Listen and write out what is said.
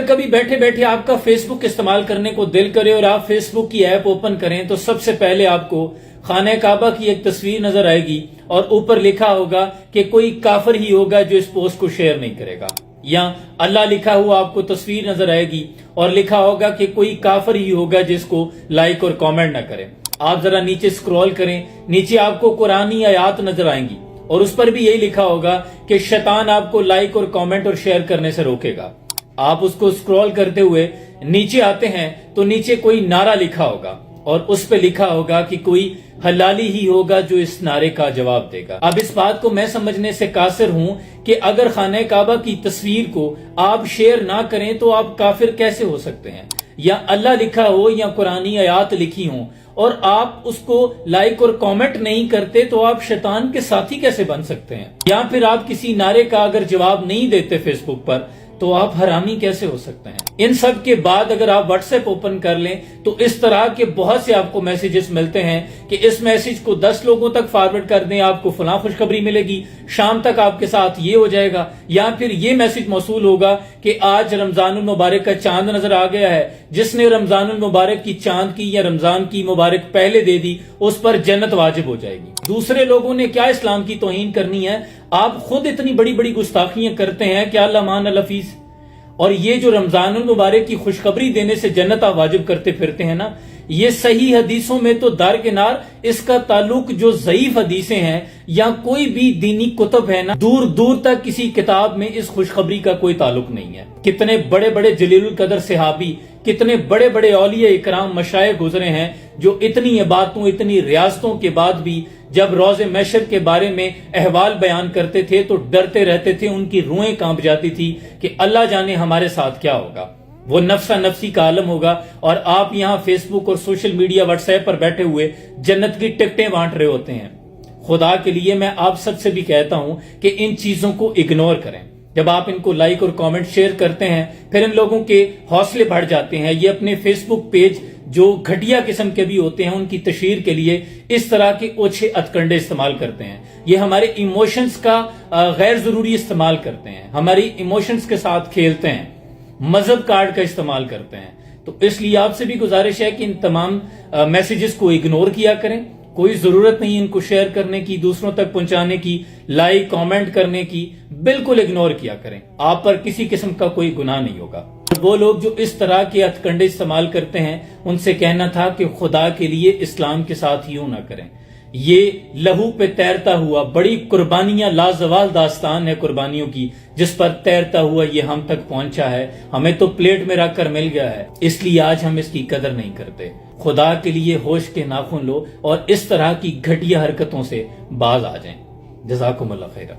کبھی بیٹھے بیٹھے آپ کا فیس بک استعمال کرنے کو دل کرے اور آپ فیس بک کی ایپ اوپن کریں تو سب سے پہلے آپ کو خانہ کعبہ کی ایک تصویر نظر آئے گی اور اوپر لکھا ہوگا کہ کوئی کافر ہی ہوگا جو اس پوسٹ کو شیئر نہیں کرے گا، یا اللہ لکھا ہوا آپ کو تصویر نظر آئے گی اور لکھا ہوگا کہ کوئی کافر ہی ہوگا جس کو لائک اور کامنٹ نہ کرے۔ آپ ذرا نیچے سکرول کریں، نیچے آپ کو قرآنی آیات نظر آئیں گی اور اس پر بھی یہی لکھا ہوگا کہ شیطان آپ کو لائک اور کامنٹ اور شیئر کرنے سے روکے گا۔ آپ اس کو سکرول کرتے ہوئے نیچے آتے ہیں تو نیچے کوئی نعرہ لکھا ہوگا اور اس پہ لکھا ہوگا کہ کوئی حلالی ہی ہوگا جو اس نعرے کا جواب دے گا۔ اب اس بات کو میں سمجھنے سے قاصر ہوں کہ اگر خانہ کعبہ کی تصویر کو آپ شیئر نہ کریں تو آپ کافر کیسے ہو سکتے ہیں، یا اللہ لکھا ہو یا قرآنی آیات لکھی ہوں اور آپ اس کو لائک اور کامنٹ نہیں کرتے تو آپ شیطان کے ساتھی کیسے بن سکتے ہیں؟ یا پھر آپ کسی نعرے کا اگر جواب نہیں دیتے فیس بک پر تو آپ حرامی کیسے ہو سکتے ہیں؟ ان سب کے بعد اگر آپ واٹس ایپ اوپن کر لیں تو اس طرح کے بہت سے آپ کو میسیجز ملتے ہیں کہ اس میسیج کو 10 لوگوں تک فارورڈ کر دیں، آپ کو فلاں خوشخبری ملے گی، شام تک آپ کے ساتھ یہ ہو جائے گا، یا پھر یہ میسیج موصول ہوگا کہ آج رمضان المبارک کا چاند نظر آ گیا ہے، جس نے رمضان المبارک کی چاند کی یا رمضان کی مبارک پہلے دے دی اس پر جنت واجب ہو جائے گی۔ دوسرے لوگوں نے کیا اسلام کی توہین کرنی ہے، آپ خود اتنی بڑی بڑی گستاخیاں کرتے ہیں کہ اللہ مان الحفیظ، اور یہ جو رمضان المبارک کی خوشخبری دینے سے جنت واجب کرتے پھرتے ہیں نا، یہ صحیح حدیثوں میں تو درکنار اس کا تعلق جو ضعیف حدیثیں ہیں یا کوئی بھی دینی کتب ہے نا، دور دور تک کسی کتاب میں اس خوشخبری کا کوئی تعلق نہیں ہے۔ کتنے بڑے بڑے جلیل القدر صحابی، کتنے بڑے بڑے اولیاء اکرام مشائخ گزرے ہیں جو اتنی عبادتوں اتنی ریاستوں کے بعد بھی جب روز محشر کے بارے میں احوال بیان کرتے تھے تو ڈرتے رہتے تھے، ان کی روحیں کانپ جاتی تھی کہ اللہ جانے ہمارے ساتھ کیا ہوگا، وہ نفسا نفسی کا عالم ہوگا، اور آپ یہاں فیس بک اور سوشل میڈیا واٹس ایپ پر بیٹھے ہوئے جنت کی ٹکٹیں بانٹ رہے ہوتے ہیں۔ خدا کے لیے میں آپ سب سے بھی کہتا ہوں کہ ان چیزوں کو اگنور کریں۔ جب آپ ان کو لائک اور کامنٹ شیئر کرتے ہیں پھر ان لوگوں کے حوصلے بڑھ جاتے ہیں، یہ اپنے فیس بک پیج جو گھٹیا قسم کے بھی ہوتے ہیں ان کی تشہیر کے لیے اس طرح کے اوچھے اتکنڈے استعمال کرتے ہیں، یہ ہمارے ایموشنز کا غیر ضروری استعمال کرتے ہیں، ہماری ایموشنز کے ساتھ کھیلتے ہیں، مذہب کارڈ کا استعمال کرتے ہیں۔ تو اس لیے آپ سے بھی گزارش ہے کہ ان تمام میسیجز کو اگنور کیا کریں، کوئی ضرورت نہیں ان کو شیئر کرنے کی، دوسروں تک پہنچانے کی، لائک کامنٹ کرنے کی، بالکل اگنور کیا کریں، آپ پر کسی قسم کا کوئی گناہ نہیں ہوگا۔ وہ لوگ جو اس طرح کے ہتھکنڈے استعمال کرتے ہیں ان سے کہنا تھا کہ خدا کے لیے اسلام کے ساتھ یوں نہ کریں، یہ لہو پہ تیرتا ہوا بڑی قربانیاں لازوال داستان ہے قربانیوں کی، جس پر تیرتا ہوا یہ ہم تک پہنچا ہے، ہمیں تو پلیٹ میں رکھ کر مل گیا ہے، اس لیے آج ہم اس کی قدر نہیں کرتے۔ خدا کے لیے ہوش کے ناخن لو اور اس طرح کی گھٹیا حرکتوں سے باز آ جائیں۔ جزاکم اللہ خیرہ۔